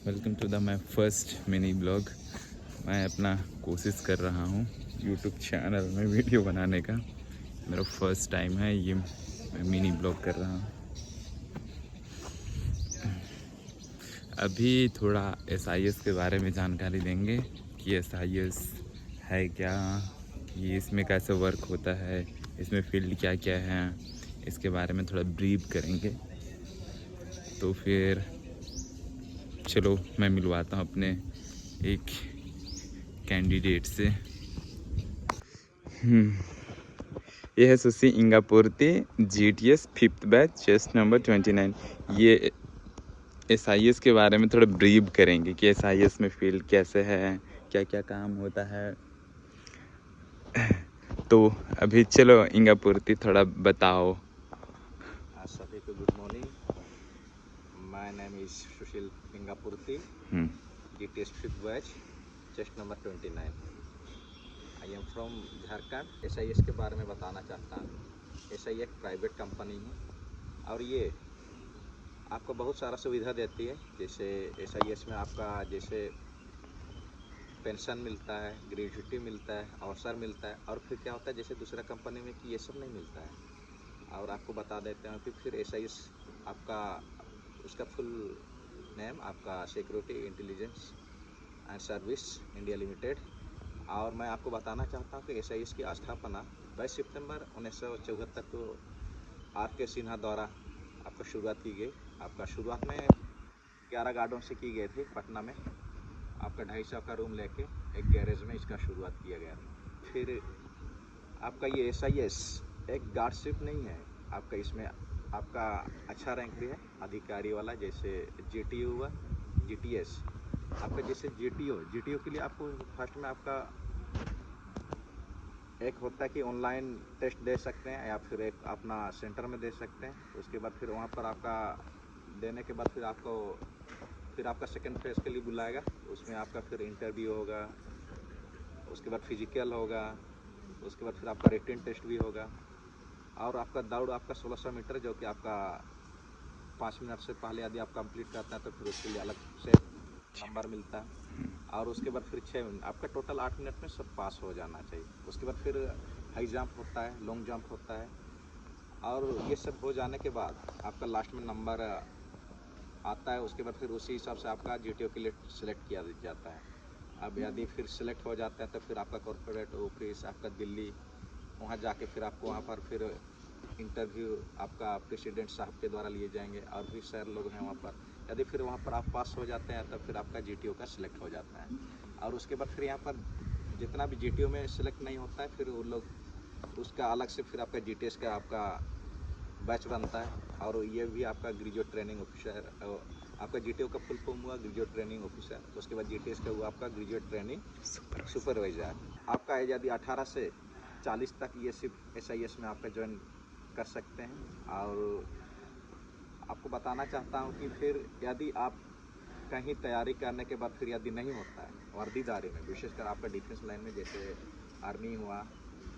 Welcome to the my first mini blog. मैं अपना कोशिश कर रहा हूँ यूट्यूब चैनल में वीडियो बनाने का। मेरा फर्स्ट टाइम है ये, मैं मिनी ब्लॉग कर रहा हूँ। अभी थोड़ा SIS के बारे में जानकारी देंगे कि SIS है क्या, ये इसमें कैसे वर्क होता है, इसमें फील्ड क्या क्या है, इसके बारे में थोड़ा ब्रीफ करेंगे। तो फिर चलो मैं मिलवाता हूँ अपने एक कैंडिडेट से। ये है सुसी इंगापुर्ती, GTS 5th batch, chest number 29। ये SIS के बारे में थोड़ा ब्रीफ करेंगे कि SIS में फील्ड कैसे है, क्या क्या काम होता है। तो अभी चलो इंगापुर्ती थोड़ा बताओ। सभी को good morning. My name is Sushil Ingapurti, GTS 5th batch, chest number 29। I am from Jharkhand. SIS के बारे में बताना चाहता हूँ। SIS एक प्राइवेट कंपनी है और ये आपको बहुत सारा सुविधा देती है। जैसे SIS में आपका जैसे पेंशन मिलता है, ग्रेजुटी मिलता है, अवसर मिलता है। और फिर क्या होता है जैसे दूसरा कंपनी में कि ये सब नहीं मिलता है। और आपको बता देते हैं कि फिर SIS आपका उसका फुल नेम आपका security intelligence and service India limited. और मैं आपको बताना चाहता हूँ कि SIS की स्थापना 22 सितंबर 1974 को RK सिन्हा द्वारा आपका शुरुआत की गई। आपका शुरुआत में 11 गार्डों से की गई थी पटना में। आपका 250 का रूम लेके एक गैरेज में इसका शुरुआत किया गया था। फिर आपका ये SIS एक गार्डशिप नहीं है। आपका इसमें आपका अच्छा रैंक भी है, अधिकारी वाला, जैसे GTO हुआ, GTS। आपका जैसे GTO के लिए आपको फर्स्ट में आपका एक होता है कि ऑनलाइन टेस्ट दे सकते हैं या फिर एक अपना सेंटर में दे सकते हैं। उसके बाद फिर वहाँ पर आपका देने के बाद फिर आपका सेकंड फेज के लिए बुलाएगा। उसमें आपका फिर इंटरव्यू होगा, उसके बाद फिजिकल होगा, उसके बाद फिर आपका रिटन टेस्ट भी होगा। और आपका दौड़ आपका 1600 मीटर, जो कि आपका 5 मिनट से पहले यदि आप कंप्लीट करते हैं तो फिर उसके लिए अलग से नंबर मिलता है। और उसके बाद फिर 6 मिनट आपका टोटल 8 मिनट में सब पास हो जाना चाहिए। उसके बाद फिर हाई जंप होता है, लॉन्ग जंप होता है। और ये सब हो जाने के बाद आपका लास्ट में नंबर आता है। उसके बाद फिर उसी हिसाब से आपका GTO के लिए सिलेक्ट किया जाता है। अब यदि फिर सिलेक्ट हो जाता है तो फिर आपका कॉर्पोरेट ऑफिस आपका दिल्ली, वहाँ जाके फिर आपको वहाँ पर फिर इंटरव्यू आपका प्रेसिडेंट साहब के द्वारा लिए जाएंगे और भी सर लोग हैं वहाँ पर। यदि फिर वहाँ पर आप पास हो जाते हैं तो फिर आपका GTO का सिलेक्ट हो जाता है। और उसके बाद फिर यहाँ पर जितना भी GTO में सिलेक्ट नहीं होता है फिर वो लोग उसका अलग से फिर आपका GTS का आपका बैच बनता है। और ये भी आपका ग्रेजुएट ट्रेनिंग ऑफिसर, आपका GTO का फुल फॉर्म हुआ ग्रेजुएट ट्रेनिंग ऑफिसर। उसके बाद GTS का हुआ आपका ग्रेजुएट ट्रेनिंग सुपरवाइजर। आपका एज यदि 18 से 40 तक ये सिर्फ SIS में आपका ज्वाइन कर सकते हैं। और आपको बताना चाहता हूँ कि फिर यदि आप कहीं तैयारी करने के बाद फिर यदि नहीं होता है वर्दीदारी में, विशेषकर आपका डिफेंस लाइन में, जैसे आर्मी हुआ,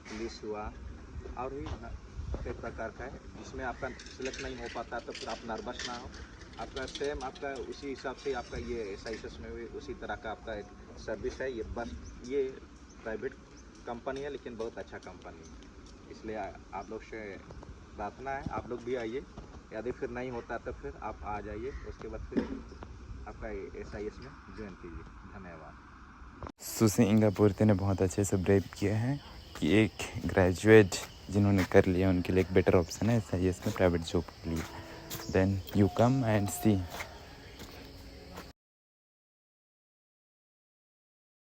पुलिस हुआ और भी कई प्रकार का है, जिसमें आपका सिलेक्ट नहीं हो पाता तो फिर आप नर्वस ना हो। आपका सेम आपका उसी हिसाब से आपका ये SIS में भी उसी तरह का आपका एक सर्विस है। ये बस ये प्राइवेट कंपनी है लेकिन बहुत अच्छा कंपनी है। इसलिए आप लोग से प्रार्थना है आप लोग भी आइए। यदि फिर नहीं होता तो फिर आप आ जाइए। उसके बाद फिर आपका SIS में ज्वाइन कीजिए। धन्यवाद। सुसी इंगापुर्ती ने बहुत अच्छे से ब्रीफ किया है कि एक ग्रेजुएट जिन्होंने कर लिया उनके लिए एक बेटर ऑप्शन है SIS में प्राइवेट जॉब के लिए। Then you come and C